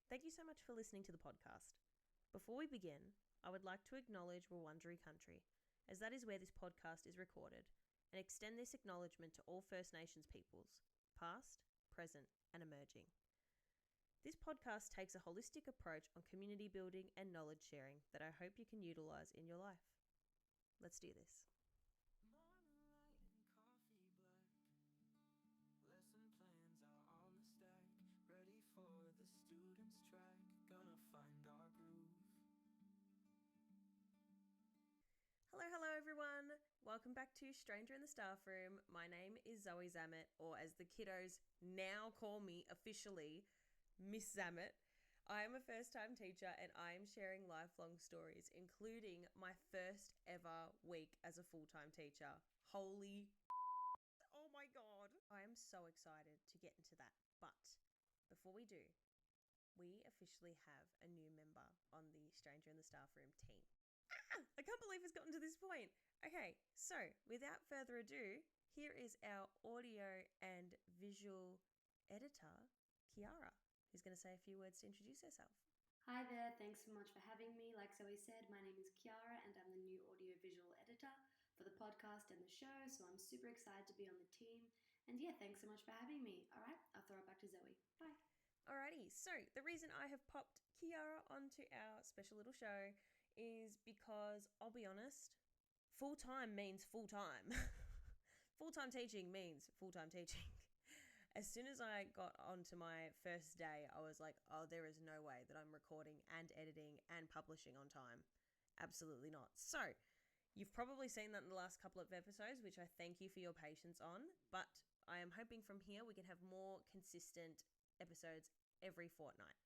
Thank you so much for listening to the podcast. Before we begin, I would like to acknowledge Wurundjeri country, as that is where this podcast is recorded, and extend this acknowledgement to all First Nations peoples, past, present, and emerging. This podcast takes a holistic approach on community building and knowledge sharing that I hope you can utilise in your life. Let's do this. Moonlight and coffee black. Lesson plans are on the stack. Ready for the students' track. Gonna find our groove. Hello everyone. Welcome back to Stranger in the Staff Room. My name is Zoe Zammit, or as the kiddos now call me officially, Miss Zammit. I am a first-time teacher and I am sharing lifelong stories, including my first ever week as a full-time teacher. Holy oh my God. I am so excited to get into that. But before we do, we officially have a new member on the Stranger in the Staff Room team. I can't believe it's gotten to this point. Okay, so without further ado, here is our audio and visual editor, Kiara, who's going to say a few words to introduce herself. Hi there, thanks so much for having me. Like Zoe said, my name is Kiara and I'm the new audio-visual editor for the podcast and the show, so I'm super excited to be on the team. And yeah, thanks so much for having me. All right, I'll throw it back to Zoe. Bye. Alrighty, so the reason I have popped Kiara onto our special little show is because, I'll be honest, full-time means full-time. Full-time teaching means full-time teaching. As soon as I got onto my first day, I was like, oh, there is no way that I'm recording and editing and publishing on time. Absolutely not. So, you've probably seen that in the last couple of episodes, which I thank you for your patience on, but I am hoping from here we can have more consistent episodes every fortnight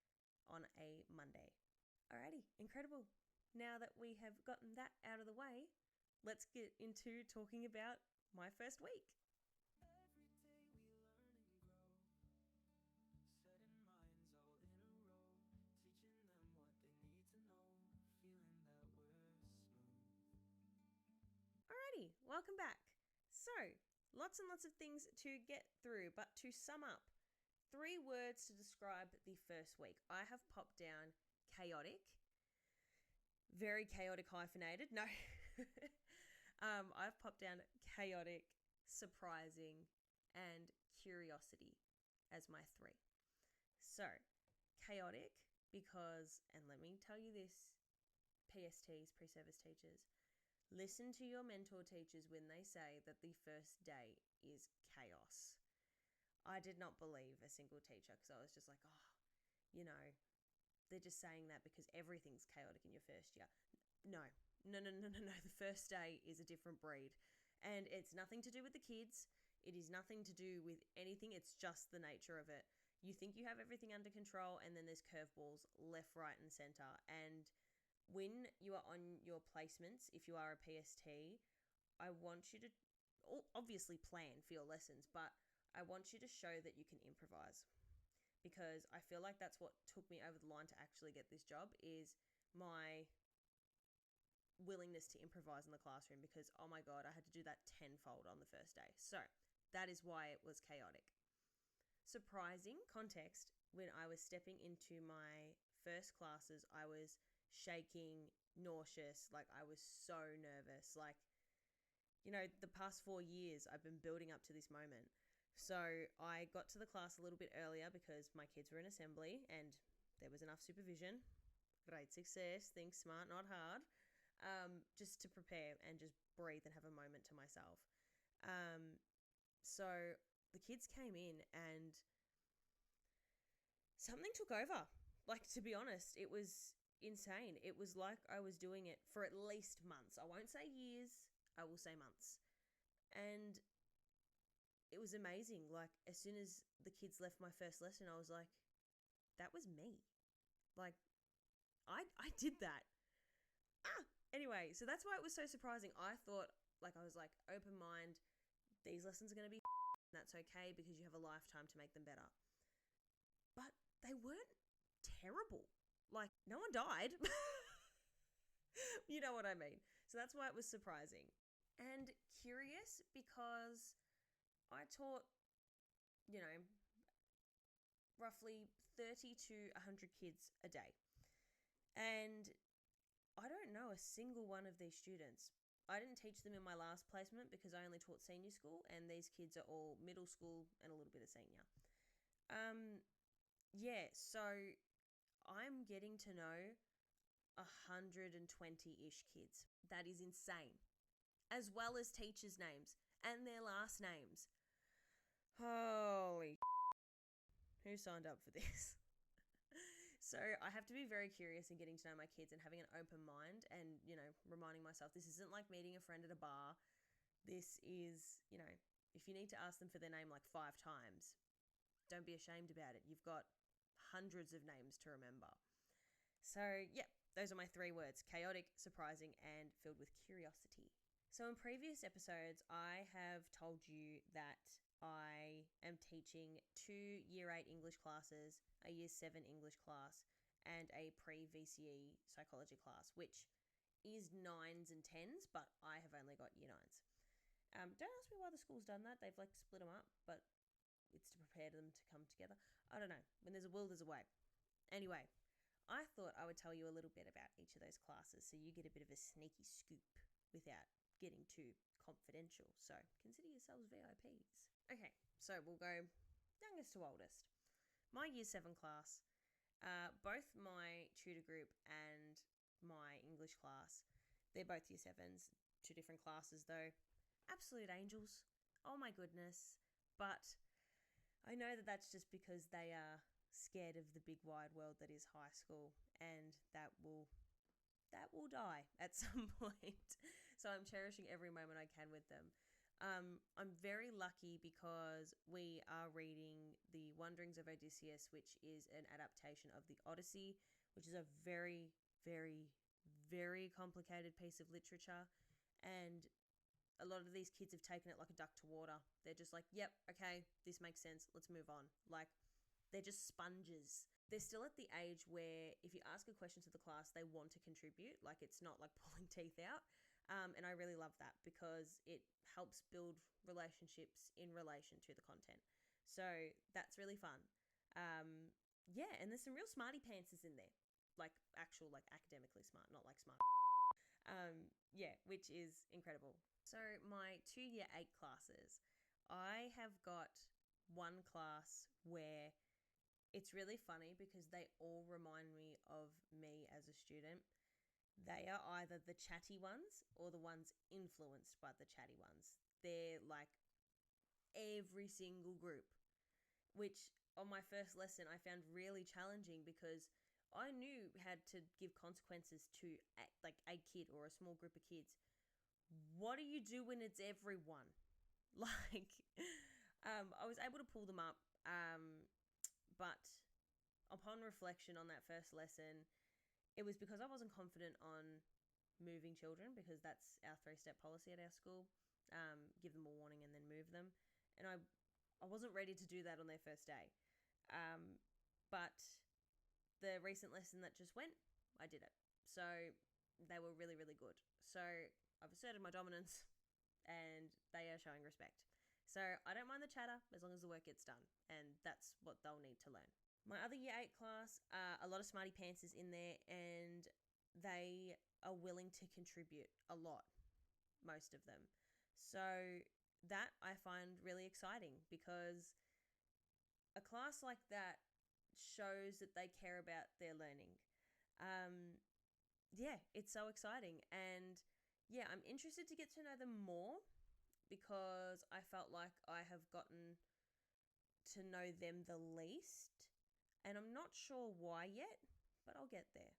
on a Monday. Alrighty, incredible. Now that we have gotten that out of the way, let's get into talking about my first week. Every day we learn and grow. Setting minds all in a row. Teaching them what they need to know. Feeling that we're smooth. Alrighty, welcome back. So, lots and lots of things to get through, but to sum up, 3 words to describe the first week. I have popped down chaotic, very chaotic hyphenated. No, I've popped down chaotic, surprising, and curiosity as my 3. So, chaotic because, and let me tell you this, PSTs, pre-service teachers, listen to your mentor teachers when they say that the first day is chaos. I did not believe a single teacher because I was just like, oh, you know, they're just saying that because everything's chaotic in your first year. No. The first day is a different breed. And it's nothing to do with the kids. It is nothing to do with anything. It's just the nature of it. You think you have everything under control and then there's curveballs left, right, and center. And when you are on your placements, if you are a PST, I want you to obviously plan for your lessons, but I want you to show that you can improvise. Because I feel like that's what took me over the line to actually get this job, is my willingness to improvise in the classroom, because, oh my God, I had to do that tenfold on the first day. So that is why it was chaotic. Surprising context, when I was stepping into my first classes, I was shaking, nauseous, like I was so nervous. Like, you know, the past 4 years I've been building up to this moment. So I got to the class a little bit earlier because my kids were in assembly and there was enough supervision. Great success, think smart, not hard. Just to prepare and just breathe and have a moment to myself. So the kids came in and something took over. Like, to be honest, it was insane. It was like I was doing it for at least months. I won't say years, I will say months. And it was amazing. Like, as soon as the kids left my first lesson, I was like, that was me. Like, I did that. Anyway, so that's why it was so surprising. I thought, like, I was like, open mind, these lessons are going to be that's okay because you have a lifetime to make them better. But they weren't terrible. Like, no one died. You know what I mean? So that's why it was surprising. And curious because I taught, you know, roughly 30 to 100 kids a day. And I don't know a single one of these students. I didn't teach them in my last placement because I only taught senior school, and these kids are all middle school and a little bit of senior. So I'm getting to know 120-ish kids. That is insane. As well as teachers' names and their last names. Holy who signed up for this? So I have to be very curious in getting to know my kids and having an open mind and, reminding myself this isn't like meeting a friend at a bar. This is, if you need to ask them for their name like 5 times, don't be ashamed about it. You've got hundreds of names to remember. So, those are my 3 words: chaotic, surprising, and filled with curiosity. So in previous episodes, I have told you that I am teaching 2 Year 8 English classes, a Year 7 English class, and a pre-VCE psychology class, which is 9s and 10s, but I have only got Year 9s. Don't ask me why the school's done that. They've split them up, but it's to prepare them to come together. I don't know. When there's a will, there's a way. Anyway, I thought I would tell you a little bit about each of those classes so you get a bit of a sneaky scoop without getting too confidential. So consider yourselves VIPs. Okay, so we'll go youngest to oldest. My Year 7 class, both my tutor group and my English class, they're both Year 7s, 2 different classes though. Absolute angels. Oh my goodness. But I know that that's just because they are scared of the big wide world that is high school, and that will die at some point. So I'm cherishing every moment I can with them. I'm very lucky because we are reading The Wanderings of Odysseus, which is an adaptation of the Odyssey, which is a very, very, very complicated piece of literature. And a lot of these kids have taken it like a duck to water. They're just like, yep, okay, this makes sense. Let's move on. Like, they're just sponges. They're still at the age where if you ask a question to the class, they want to contribute. Like, it's not like pulling teeth out. And I really love that because it helps build relationships in relation to the content. So that's really fun. And there's some real smarty pantses in there. Like actual, like academically smart, not like smart. Which is incredible. So my 2 Year 8 classes, I have got one class where it's really funny because they all remind me of me as a student. They are either the chatty ones or the ones influenced by the chatty ones. They're like every single group, which on my first lesson I found really challenging because I knew had to give consequences to like a kid or a small group of kids. What do you do when it's everyone? Like, I was able to pull them up, but upon reflection on that first lesson, it was because I wasn't confident on moving children, because that's our 3-step policy at our school. Give them a warning and then move them. And I wasn't ready to do that on their first day. But the recent lesson that just went, I did it. So they were really, really good. So I've asserted my dominance and they are showing respect. So I don't mind the chatter as long as the work gets done, and that's what they'll need to learn. My other Year 8 class, a lot of smarty pants is in there, and they are willing to contribute a lot, most of them. So that I find really exciting because a class like that shows that they care about their learning. It's so exciting. And I'm interested to get to know them more because I felt like I have gotten to know them the least. And I'm not sure why yet, but I'll get there.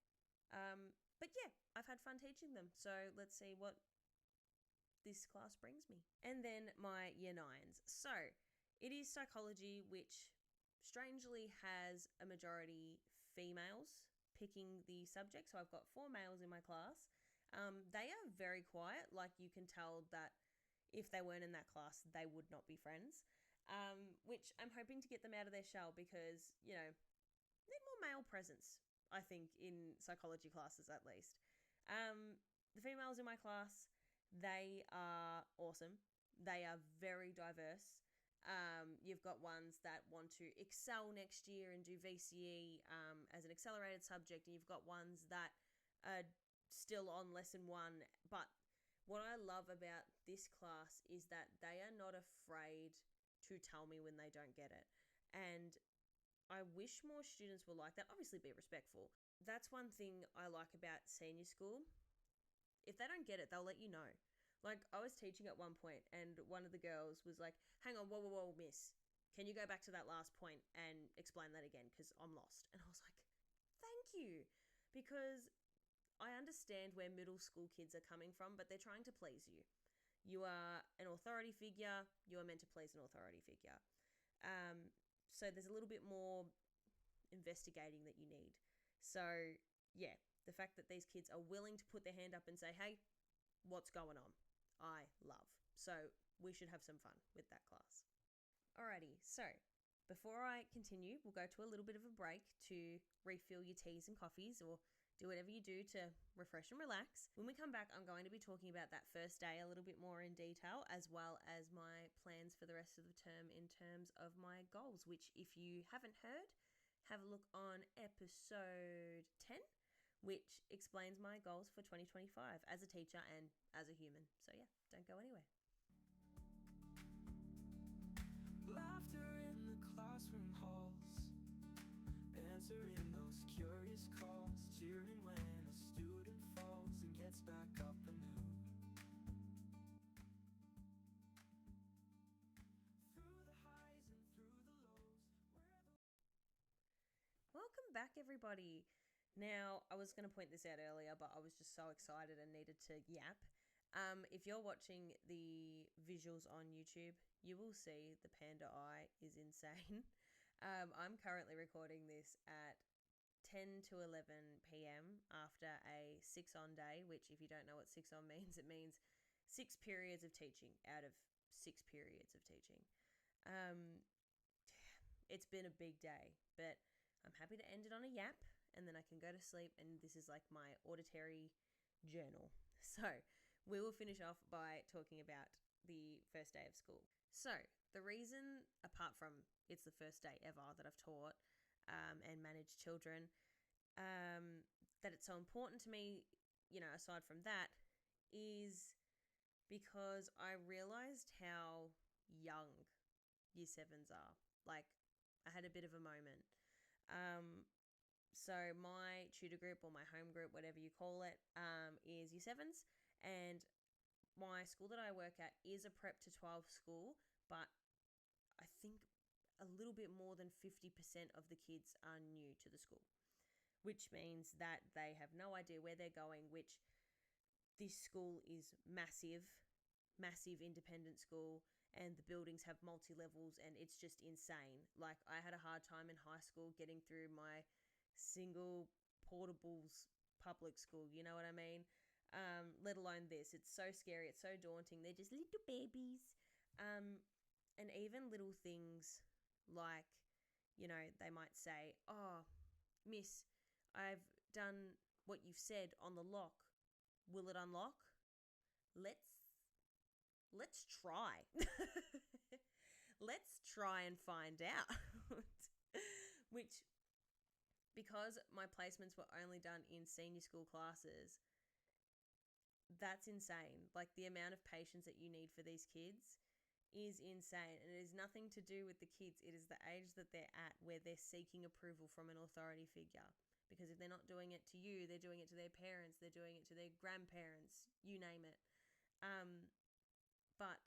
I've had fun teaching them. So let's see what this class brings me. And then my Year 9s. So it is psychology, which strangely has a majority females picking the subject. So I've got 4 males in my class. They are very quiet. Like, you can tell that if they weren't in that class, they would not be friends. Which I'm hoping to get them out of their shell because, need more male presence, I think, in psychology classes at least. The females in my class, they are awesome. They are very diverse. You've got ones that want to excel next year and do VCE as an accelerated subject, and you've got ones that are still on lesson one. But what I love about this class is that they are not afraid to tell me when they don't get it. And I wish more students were like that. Obviously, be respectful. That's one thing I like about senior school. If they don't get it, they'll let you know. Like, I was teaching at one point, and one of the girls was like, hang on, whoa, miss. Can you go back to that last point and explain that again? Because I'm lost. And I was like, thank you. Because I understand where middle school kids are coming from, but they're trying to please you. You are an authority figure. You are meant to please an authority figure. So there's a little bit more investigating that you need. So, yeah, the fact that these kids are willing to put their hand up and say, hey, what's going on? I love. So we should have some fun with that class. Alrighty, so before I continue, we'll go to a little bit of a break to refill your teas and coffees, or do whatever you do to refresh and relax. When we come back, I'm going to be talking about that first day a little bit more in detail, as well as my plans for the rest of the term in terms of my goals, which, if you haven't heard, have a look on episode 10, which explains my goals for 2025 as a teacher and as a human. So yeah, don't go anywhere. Laughter in the classroom halls, answering those curious calls, cheering when a student falls and gets back up anew. Through the highs and through the lows, Welcome back, everybody. Now, I was going to point this out earlier, but I was just so excited and needed to yap. If you're watching the visuals on YouTube, you will see the panda eye is insane. I'm currently recording this at 10 to 11 p.m. after a 6-on day, which, if you don't know what 6-on means, it means 6 periods of teaching out of 6 periods of teaching. It's been a big day, but I'm happy to end it on a yap, and then I can go to sleep, and this is like my auditory journal. So we will finish off by talking about the first day of school. So the reason, apart from it's the first day ever that I've taught and managed children, that it's so important to me, aside from that, is because I realised how young year 7s are. Like, I had a bit of a moment. So my tutor group, or my home group, whatever you call it, is year 7s, and my school that I work at is a prep to 12 school, but I think a little bit more than 50% of the kids are new to the school, which means that they have no idea where they're going, which this school is massive independent school, and the buildings have multi-levels, and it's just insane. Like, I had a hard time in high school getting through my single portables public school, you know what I mean? Let alone this. It's so scary, it's so daunting. They're just little babies. And even little things like, they might say, oh, miss, I've done what you've said on the lock. Will it unlock? Let's try. Let's try and find out. Which, because my placements were only done in senior school classes, that's insane. Like, the amount of patience that you need for these kids is insane. And it is nothing to do with the kids. It is the age that they're at, where they're seeking approval from an authority figure. Because if they're not doing it to you, they're doing it to their parents, they're doing it to their grandparents, you name it. But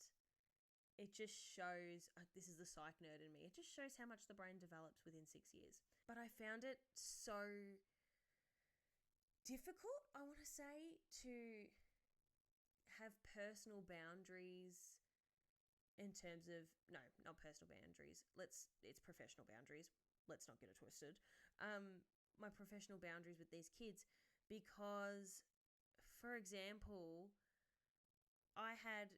it just shows, this is the psych nerd in me, it just shows how much the brain develops within 6 years. But I found it so difficult, I want to say, to have personal boundaries in terms of, no, not personal boundaries. It's professional boundaries. Let's not get it twisted. My professional boundaries with these kids, because, for example, I had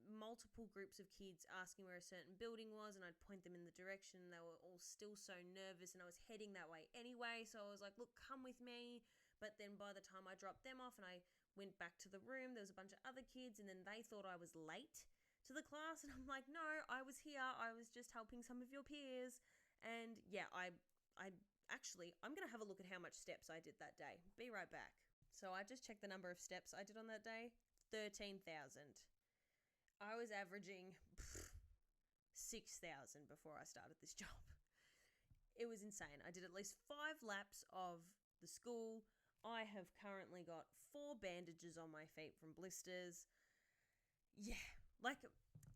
multiple groups of kids asking where a certain building was, and I'd point them in the direction. They were all still so nervous, and I was heading that way anyway. So I was like, look, come with me. But then by the time I dropped them off and I went back to the room, there was a bunch of other kids, and then they thought I was late to the class, and I'm like, no, I was here. I was just helping some of your peers. And yeah, I'm going to have a look at how much steps I did that day. Be right back. So I just checked the number of steps I did on that day. 13,000. I was averaging 6,000 before I started this job. It was insane. I did at least 5 laps of the school. I have currently got 4 bandages on my feet from blisters. Yeah, like,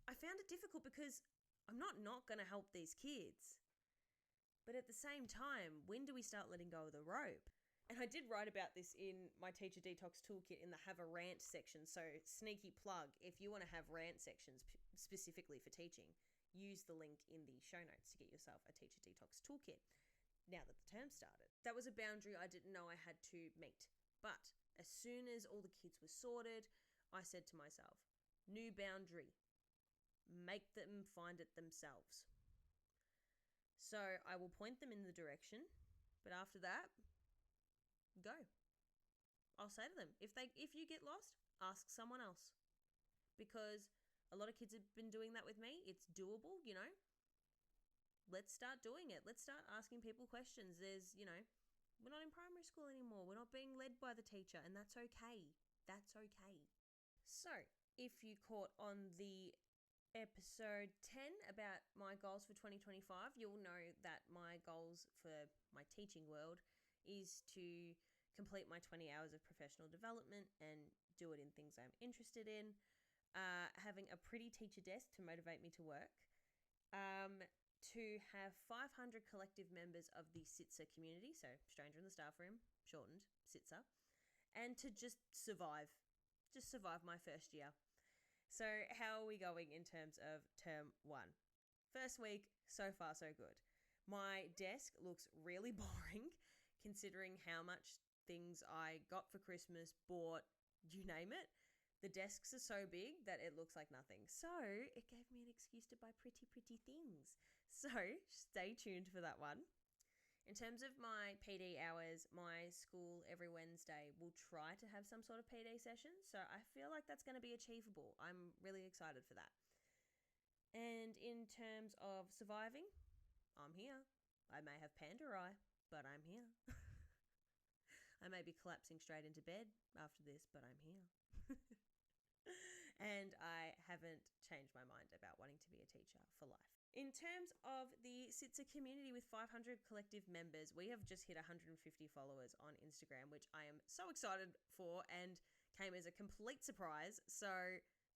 I found it difficult because I'm not going to help these kids. But at the same time, when do we start letting go of the rope? And I did write about this in my Teacher Detox Toolkit in the Have a Rant section. So sneaky plug, if you want to have rant sections specifically for teaching, use the link in the show notes to get yourself a Teacher Detox Toolkit now that the term started. That was a boundary I didn't know I had to meet. But as soon as all the kids were sorted, I said to myself, new boundary, make them find it themselves. So I will point them in the direction, but after that, go. I'll say to them, if you get lost, ask someone else. Because a lot of kids have been doing that with me. It's doable, you know. Let's start doing it. Let's start asking people questions. We're not in primary school anymore. We're not being led by the teacher, and that's okay. That's okay. So, if you caught on the episode 10 about my goals for 2025, you'll know that my goals for my teaching world is to complete my 20 hours of professional development and do it in things I'm interested in, having a pretty teacher desk to motivate me to work, to have 500 collective members of the SITSR community, so Stranger in the Staff Room, shortened SITSR, and to just survive my first year. So how are we going in terms of term 1? First week, so far so good. My desk looks really boring considering how much things I got for Christmas, bought, you name it. The desks are so big that it looks like nothing. So it gave me an excuse to buy pretty things. So stay tuned for that one. In terms of my PD hours, my school every Wednesday will try to have some sort of PD session. So I feel like that's going to be achievable. I'm really excited for that. And in terms of surviving, I'm here. I may have panda eye, but I'm here. I may be collapsing straight into bed after this, but I'm here. And I haven't changed my mind about wanting to be a teacher for life. In terms of the SITSR community with 500 collective members, we have just hit 150 followers on Instagram, which I am so excited for and came as a complete surprise. So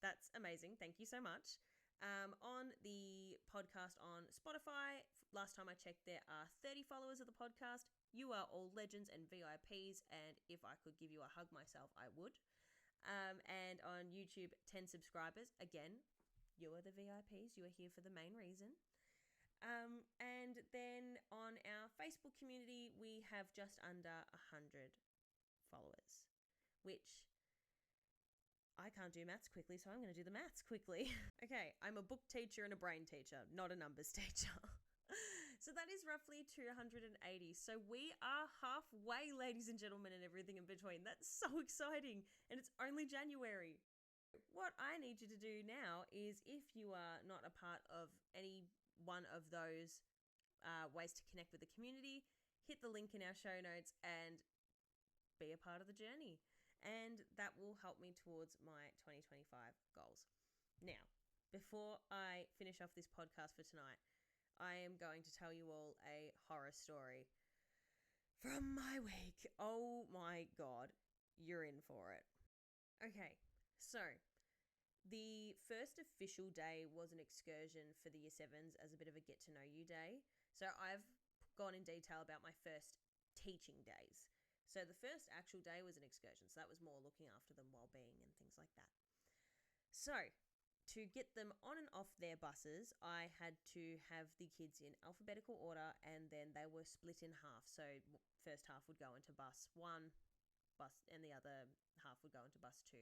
that's amazing. Thank you so much. On the podcast on Spotify, last time I checked, there are 30 followers of the podcast. You are all legends and VIPs, and if I could give you a hug myself, I would. And on YouTube, 10 subscribers. Again, you are the VIPs. You are here for the main reason. And then on our Facebook community, we have just under 100 followers, which I can't do maths quickly, so I'm going to do the maths quickly. Okay, I'm a book teacher and a brain teacher, not a numbers teacher. So that is roughly 280. So we are halfway, ladies and gentlemen, and everything in between. That's so exciting. And it's only January. What I need you to do now is, if you are not a part of any one of those ways to connect with the community, hit the link in our show notes and be a part of the journey. And that will help me towards my 2025 goals. Now, before I finish off this podcast for tonight, I am going to tell you all a horror story from my week. Oh my God, you're in for it. Okay, so the first official day was an excursion for the Year 7s as a bit of a get to know you day. So I've gone in detail about my first teaching days. So the first actual day was an excursion. So that was more looking after them, well-being and things like that. So to get them on and off their buses, I had to have the kids in alphabetical order, and then they were split in half. So first half would go into bus 1, and the other half would go into bus 2,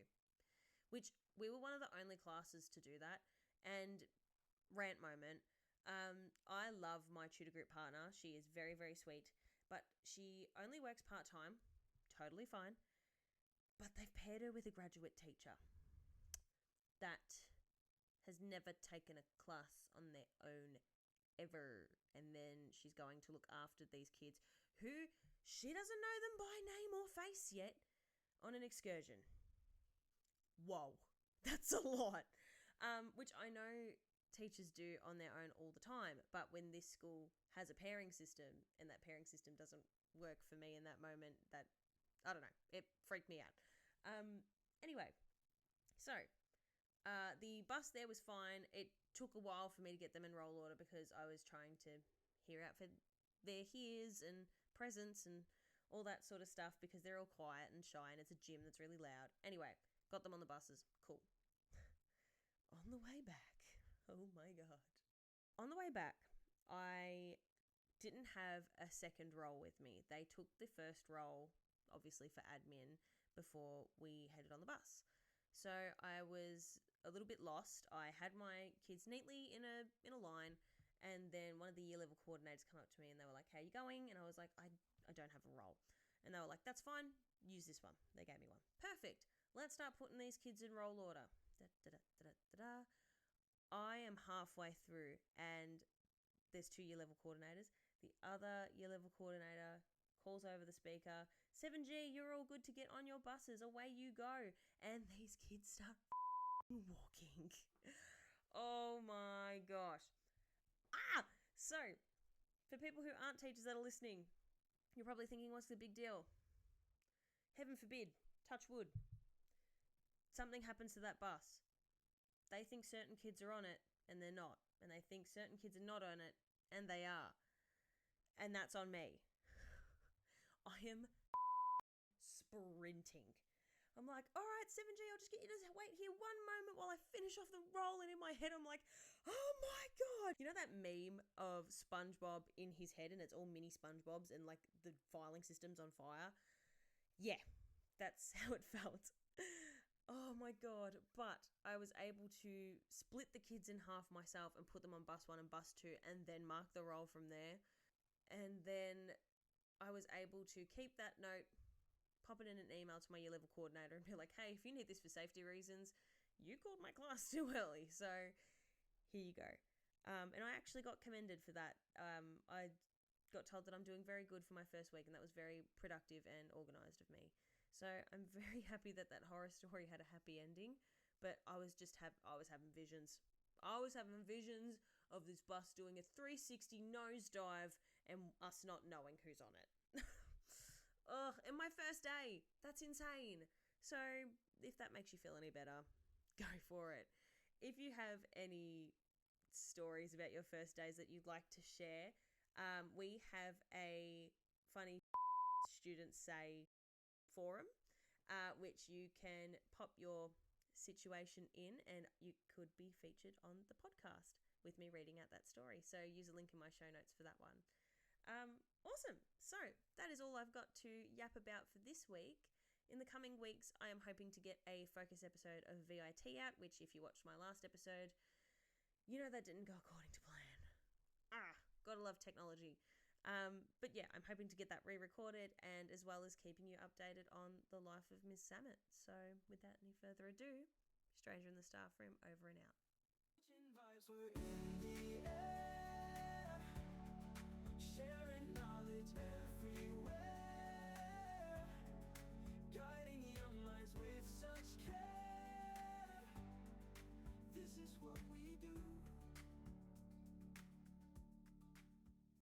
which we were one of the only classes to do that. And rant moment, I love my tutor group partner. She is very, very sweet, but she only works part-time, totally fine. But they've paired her with a graduate teacher that has never taken a class on their own ever. And then she's going to look after these kids who she doesn't know them by name or face yet on an excursion. Whoa, that's a lot. Which I know teachers do on their own all the time. But when this school has a pairing system and that pairing system doesn't work for me in that moment, that, I don't know, it freaked me out. Anyway, so the bus there was fine. It took a while for me to get them in roll order because I was trying to hear out for their hears and presents and all that sort of stuff because they're all quiet and shy and it's a gym that's really loud. Anyway, got them on the buses. Cool. On the way back, oh my God. On the way back, I didn't have a second roll with me. They took the first roll, obviously for admin, before we headed on the bus. So I was a little bit lost. I had my kids neatly in a line, and then one of the year level coordinators come up to me and they were like, "How you going?" And I was like, I don't have a roll. And they were like, "That's fine. Use this one." They gave me one. Perfect. Let's start putting these kids in roll order. I am halfway through and there's 2 year level coordinators. The other year level coordinator calls over the speaker, "7G, you're all good to get on your buses. Away you go." And these kids start walking. Oh my gosh. So, for people who aren't teachers that are listening, you're probably thinking, what's the big deal? Heaven forbid, touch wood, something happens to that bus. They think certain kids are on it and they're not. And they think certain kids are not on it and they are. And that's on me. I am sprinting. I'm like, "All right, 7G, I'll just get you to wait here one moment while I finish off the roll." And in my head, I'm like, "Oh my God." You know that meme of SpongeBob in his head and it's all mini SpongeBobs and like the filing system's on fire? Yeah, that's how it felt. Oh my God. But I was able to split the kids in half myself and put them on bus 1 and bus 2 and then mark the roll from there. And then I was able to keep that note, pop it in an email to my year level coordinator and be like, "Hey, if you need this for safety reasons, you called my class too early. So here you go." And I actually got commended for that. I got told that I'm doing very good for my first week and that was very productive and organised of me. So I'm very happy that that horror story had a happy ending, but I was having visions. I was having visions of this bus doing a 360 nosedive and us not knowing who's on it. Ugh, and my first day. That's insane. So if that makes you feel any better, go for it. If you have any stories about your first days that you'd like to share, we have a funny students say forum, which you can pop your situation in and you could be featured on the podcast with me reading out that story. So use a link in my show notes for that one. Awesome. So that is all I've got to yap about for this week. In the coming weeks, I am hoping to get a focus episode of VIT out, which if you watched my last episode, you know that didn't go according to plan. Gotta love technology. But yeah, I'm hoping to get that re-recorded and as well as keeping you updated on the life of Miss Zammit. So without any further ado, Stranger in the Staff Room over and out. Vibes were in the air.